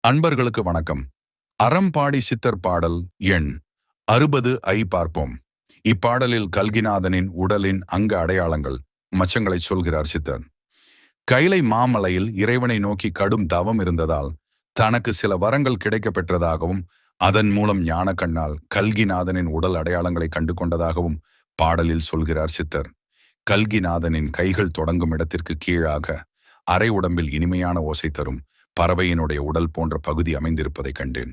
அன்பர்களுக்கு வணக்கம். அறம்பாடி சித்தர் பாடல் எண் 60 பார்ப்போம். இப்பாடலில் கல்கிநாதனின் உடலின் அங்க அடையாளங்கள் மச்சங்களை சொல்கிறார் சித்தர். கைலை மாமலையில் இறைவனை நோக்கி கடும் தவம் இருந்ததால் தனக்கு சில வரங்கள் கிடைக்க பெற்றதாகவும் அதன் மூலம் ஞான கண்ணால் கல்கிநாதனின் உடல் அடையாளங்களை கண்டு கொண்டதாகவும் பாடலில் சொல்கிறார் சித்தர். கல்கிநாதனின் கைகள் தொடங்கும் இடத்திற்கு கீழாக அரை உடம்பில் இனிமையான ஓசை தரும் பறவையினுடைய உடல் போன்ற பகுதி அமைந்திருப்பதை கண்டேன்.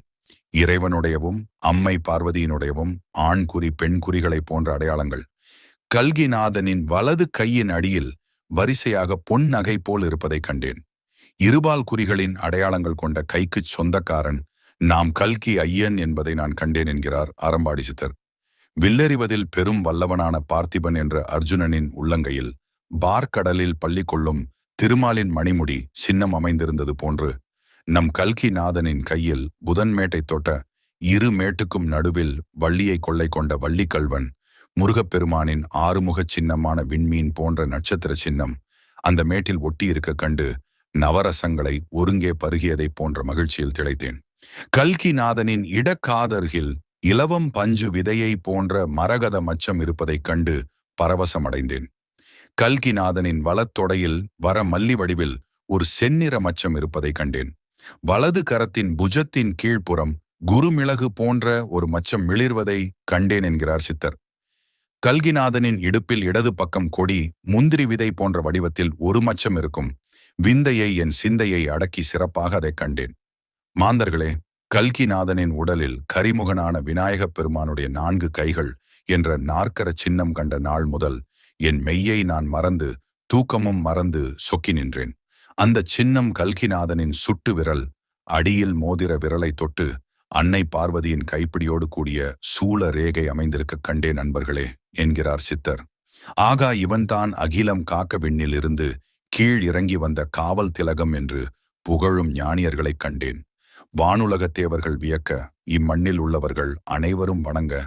இறைவனுடையவும் அம்மை பார்வதியினுடையவும் ஆண் குறி பெண் குறிகளை போன்ற அடையாளங்கள். கல்கிநாதனின் வலது கையின் அடியில் வரிசையாக பொன் நகை போல் இருப்பதை கண்டேன். இருபால் குறிகளின் அடையாளங்கள் கொண்ட கைக்குச் சொந்தக்காரன் நாம் கல்கி ஐயன் என்பதை நான் கண்டேன் என்கிறார் அறம்பாடி சித்தர். வில்லறிவதில் பெரும் வல்லவனான பார்த்திபன் என்ற அர்ஜுனனின் உள்ளங்கையில் பார்க்கடலில் பள்ளி கொள்ளும் திருமாலின் மணிமுடி சின்னம் அமைந்திருந்தது போன்று நம் கல்கிநாதனின் கையில் புதன் மேட்டை தொட்ட இரு மேட்டுக்கும் நடுவில் வள்ளியை கொள்ளை கொண்ட வள்ளிக்கல்வன், முருகப்பெருமானின் ஆறுமுகச் சின்னமான விண்மீன் போன்ற நட்சத்திர சின்னம் அந்த மேட்டில் ஒட்டியிருக்க கண்டு நவரசங்களை ஒருங்கே பருகியதைப் போன்ற மகிழ்ச்சியில் திளைத்தேன். கல்கிநாதனின் இடக்காதர்கில் இலவம் பஞ்சு விதையை போன்ற மரகத மச்சம் இருப்பதைக் கண்டு பரவசமடைந்தேன். கல்கிநாதனின் வலத்தொடையில் வர மல்லி வடிவில் ஒரு செந்நிற மச்சம் இருப்பதை கண்டேன். வலது கரத்தின் புஜத்தின் கீழ்ப்புறம் குருமிளகு போன்ற ஒரு மச்சம் மிளிர்வதை கண்டேன் என்கிறார் சித்தர். கல்கிநாதனின் இடுப்பில் இடது பக்கம் கொடி முந்திரி விதை போன்ற வடிவத்தில் ஒரு மச்சம் இருக்கும். விந்தையை என் சிந்தையை அடக்கி சிறப்பாக அதை கண்டேன். மாந்தர்களே, கல்கிநாதனின் உடலில் கரிமுகனான விநாயகப் பெருமானுடைய 4 கைகள் என்ற நாற்கர சின்னம் கண்ட நாள் முதல் என் மெய்யை நான் மறந்து தூக்கமும் மறந்து சொக்கி நின்றேன். அந்த சின்னம் கல்கிநாதனின் சுட்டு விரல் அடியில் மோதிர விரலை தொட்டு அன்னை பார்வதியின் கைப்பிடியோடு கூடிய சூல ரேகை அமைந்திருக்க கண்டேன் நண்பர்களே என்கிறார் சித்தர். ஆகா, இவன்தான் அகிலம் காக்க விண்ணில் இருந்து கீழ் இறங்கி வந்த காவல் திலகம் என்று புகழும் ஞானியர்களைக் கண்டேன். வானுலகத்தேவர்கள் வியக்க, இம்மண்ணில் உள்ளவர்கள் அனைவரும் வணங்க,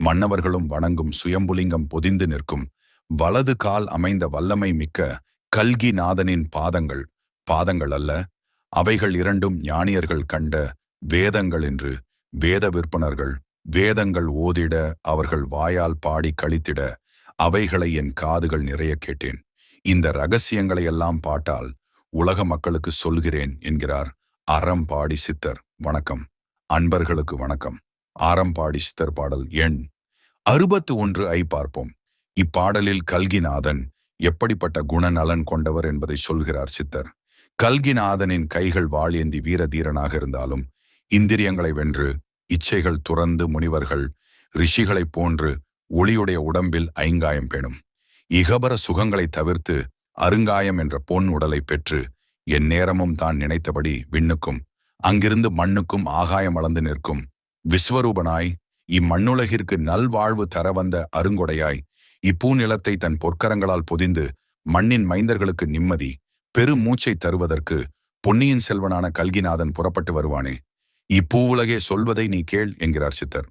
மன்னவர்களும் வணங்கும் சுயம்புலிங்கம் பொதிந்து நிற்கும் வலது கால் அமைந்த வல்லமை மிக்க கல்கிநாதனின் பாதங்கள் அல்ல, அவைகள் இரண்டும் ஞானியர்கள் கண்ட வேதங்கள் என்று வேத விற்பனர்கள் வேதங்கள் ஓதிட அவர்கள் வாயால் பாடி கழித்திட அவைகளை என் காதுகள் நிறைய கேட்டேன். இந்த இரகசியங்களை எல்லாம் பாட்டால் உலக மக்களுக்கு சொல்கிறேன் என்கிறார் அறம்பாடி சித்தர். வணக்கம் அன்பர்களுக்கு வணக்கம். அறம்பாடி சித்தர் பாடல் எண் 61 பார்ப்போம். இப்பாடலில் கல்கிநாதன் எப்படிப்பட்ட குணநலன் கொண்டவர் என்பதை சொல்கிறார் சித்தர். கல்கிநாதனின் கைகள் வாளேந்தி வீர தீரனாக இருந்தாலும் இந்திரியங்களை வென்று இச்சைகள் துறந்து முனிவர்கள் ரிஷிகளைப் போன்று ஒளியுடைய உடம்பில் ஐங்காயம் பேணும். இகபர சுகங்களை தவிர்த்து அருங்காயம் என்ற பொன் உடலை பெற்று என் நேரமும் தான் நினைத்தபடி விண்ணுக்கும் அங்கிருந்து மண்ணுக்கும் ஆகாயம் அளந்து நிற்கும் விஸ்வரூபனாய் இம்மண்ணுலகிற்கு நல்வாழ்வு தர வந்த அருங்கொடையாய் இப்பூநிலத்தை தன் பொற்கரங்களால் பொதிந்து மண்ணின் மைந்தர்களுக்கு நிம்மதி பெரும் மூச்சை தருவதற்கு பொன்னியின் செல்வனான கல்கிநாதன் புறப்பட்டு வருவானே, இப்பூவுலகே சொல்வதை நீ கேள் என்கிறார் சித்தர்.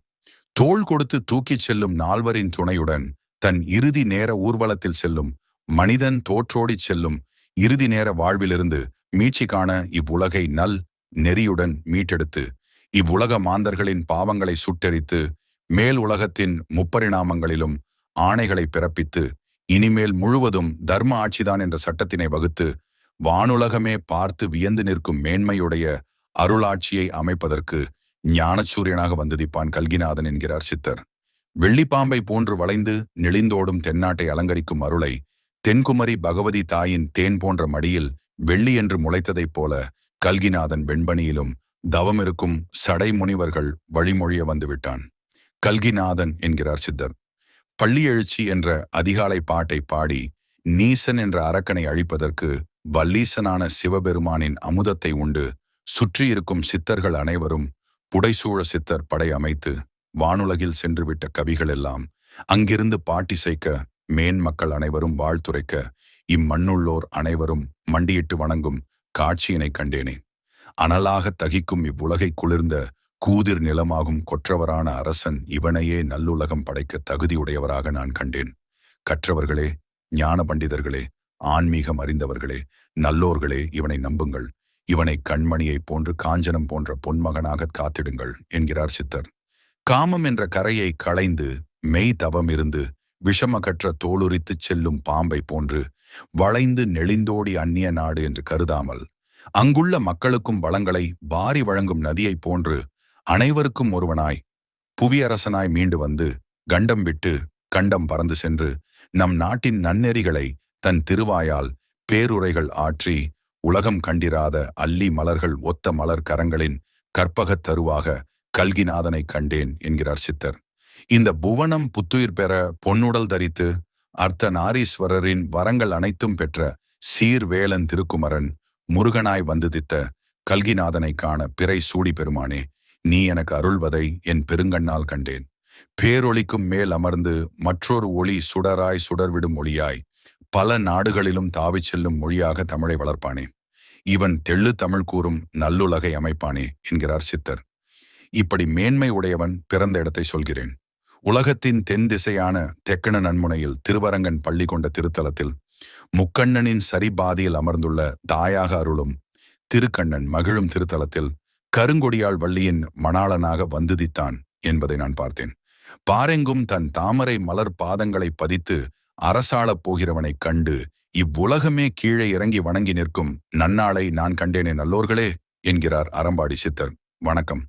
தோள் கொடுத்து தூக்கிச் செல்லும் 4வரின் துணையுடன் தன் இறுதி நேர ஊர்வலத்தில் செல்லும் மனிதன் தோற்றோடிச் செல்லும் இறுதி நேர வாழ்விலிருந்து மீட்சி காண இவ்வுலகை நல் நெறியுடன் மீட்டெடுத்து இவ்வுலக மாந்தர்களின் பாவங்களை சுட்டெரித்து மேல் உலகத்தின் முப்பரிணாமங்களிலும் ஆணைகளை பிறப்பித்து இனிமேல் முழுவதும் தர்ம ஆட்சிதான் என்ற சட்டத்தினை வகுத்து வானுலகமே பார்த்து வியந்து நிற்கும் மேன்மையுடைய அருளாட்சியை அமைப்பதற்கு ஞானசூரியனாக வந்ததிப்பான் கல்கிநாதன் என்கிறார் சித்தர். வெள்ளிப்பாம்பை போன்று வளைந்து நெளிந்தோடும் தென்னாட்டை அலங்கரிக்கும் அருளை தென்குமரி பகவதி தாயின் தேன் போன்ற மடியில் வெள்ளி என்று முளைத்ததைப் போல கல்கிநாதன் வெண்பணியிலும் தவமிருக்கும் சடை முனிவர்கள் வழிமொழிய வந்துவிட்டான். கல்கிநாதன் என்கிறார் சித்தர். பள்ளி எழுச்சி என்ற அதிகாலை பாட்டை பாடி நீசன் என்ற அரக்கனை அழிப்பதற்கு வல்லீசனான சிவபெருமானின் அமுதத்தை உண்டு சுற்றியிருக்கும் சித்தர்கள் அனைவரும் புடைசூழ சித்தர் படை அமைத்து வானுலகில் சென்றுவிட்ட கவிகள் எல்லாம் அங்கிருந்து பாட்டிசைக்க மேன் மக்கள் அனைவரும் வாழ்த்துரைக்க இம்மண்ணுள்ளோர் அனைவரும் மண்டியிட்டு வணங்கும் காட்சியினை கண்டேனே. அனலாக தகிக்கும் இவ்வுலகை குளிர்ந்த கூதிர் நிலமாகும் கொற்றவரான அரசன் இவனையே நல்லுலகம் படைக்க தகுதியுடையவராக நான் கண்டேன். கற்றவர்களே, ஞான பண்டிதர்களே, ஆன்மீகம் அறிந்தவர்களே, நல்லோர்களே, இவனை நம்புங்கள். இவனை கண்மணியைப் போன்று காஞ்சனம் போன்ற பொன்மகனாகக் காத்திடுங்கள் என்கிறார் சித்தர். காமம் என்ற கரையை களைந்து மெய் தவம் இருந்து விஷமகற்ற தோலுரித்துச் செல்லும் பாம்பை போன்று வளைந்து நெளிந்தோடி அந்நிய நாடு என்று கருதாமல் அங்குள்ள மக்களுக்கும் வளங்களை வாரி வழங்கும் நதியைப் போன்று அனைவருக்கும் ஒருவனாய் புவியரசனாய் மீண்டு வந்து கண்டம் விட்டு கண்டம் பறந்து சென்று நம் நாட்டின் நன்னெறிகளை தன் திருவாயால் பேருரைகள் ஆற்றி உலகம் கண்டிராத அல்லி மலர்கள் ஒத்த மலர் கரங்களின் கற்பகத் தருவாக கல்கிநாதனை கண்டேன் என்கிறார் சித்தர். இந்த புவனம் புத்துயிர் பெற பொன்னுடல் தரித்து அர்த்த நாரீஸ்வரரின் வரங்கள் அனைத்தும் பெற்ற சீர்வேலன் திருக்குமரன் முருகனாய் வந்துதித்த கல்கிநாதனை காண பிறை சூடி பெருமானே, நீ எனக்கு அருள்வதை என் பெருங்கண்ணால் கண்டேன். பேரொளிக்கும் மேல் அமர்ந்து மற்றொரு ஒளி சுடராய் சுடர்விடும் ஒளியாய் பல நாடுகளிலும் தாவிச் செல்லும் மொழியாக தமிழை வளர்ப்பானே, இவன் தெள்ளு தமிழ் கூறும் நல்லுலகை அமைப்பானே என்கிறார் சித்தர். இப்படி மேன்மை உடையவன் பிறந்த இடத்தை சொல்கிறேன். உலகத்தின் தென் திசையான தெக்கண நன்முனையில் திருவரங்கன் பள்ளி கொண்ட திருத்தலத்தில் முக்கண்ணனின் சரிபாதியில் அமர்ந்துள்ள தாயாக அருளும் திருக்கண்ணன் மகிழும் திருத்தலத்தில் கருங்கொடியாள் வள்ளியின் மணாளனாக வந்துதித்தான் என்பதை நான் பார்த்தேன். பாரெங்கும் தன் தாமரை மலர் பாதங்களை பதித்து அரசாளப் போகிறவனைக் கண்டு இவ்வுலகமே கீழே இறங்கி வணங்கி நிற்கும் நன்னாளை நான் கண்டேனே நல்லோர்களே என்கிறார் அறம்பாடி சித்தர். வணக்கம்.